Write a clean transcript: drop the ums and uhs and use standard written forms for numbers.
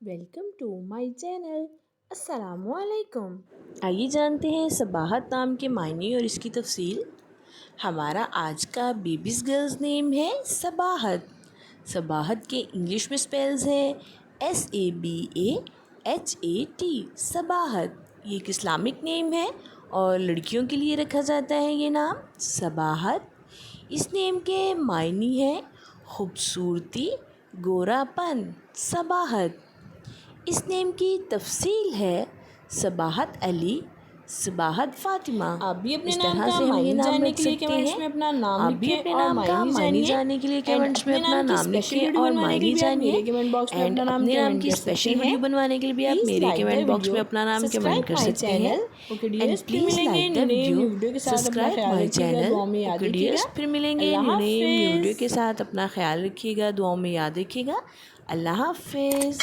Welcome to my channel. السلام علیکم۔ آئیے جانتے ہیں صباحت نام کے معنی اور اس کی تفصیل۔ ہمارا آج کا بیبیز گرلز نیم ہے صباحت۔ صباحت کے انگلش میں سپیلز ہے SABAHAT، صباحت۔ یہ ایک اسلامک نیم ہے اور لڑکیوں کے لیے رکھا جاتا ہے یہ نام صباحت۔ اس نیم کے معنی ہے خوبصورتی، گورا پن، صباحت۔ اس نیم کی تفصیل ہے صباحت علی، صباحت فاطمہ۔ آپ بھی اپنے اس نام طرح کا سے ہم یہ معنی نام جاننے رکھ کے لیے سکتے کمنٹس ہیں۔ میں اپنا نام آپ بھی لکھیں اپنے اور نام کا معنی معنی جانیے۔ جاننے کے لیے اینڈ کمنٹس میں اپنے اپنا نام کی نام اسپیشل لکھیں ویڈیو اور بنوانے کے معنی لیے آپ جانیے۔ میرے کمنٹ باکس میں اینڈ اپنا نام اپنے نام کمنٹ کی کر اسپیشل سکتے ہیں۔ ویڈیو بنوانے کے لیے بھی آپ Please میرے like the comment box video, میں اپنا نام کمنٹ subscribe کر my سکتے ہیں۔ channel۔ Okay اینڈ dears، پھر پلیز ملیں گے لائک دا نئے ویڈیو، ویڈیو کے ساتھ اپنا سبسکرائب خیال مائی رکھیے گا، چینل۔ دعاؤں میں یاد اوکے رکھیے ڈیئرس، گا۔ پھر ملیں گے اللہ نئے ویڈیو حافظ۔ کے ساتھ، اپنا خیال رکھیے گا، دعاؤں میں یاد رکھیے گا۔ اللہ حافظ۔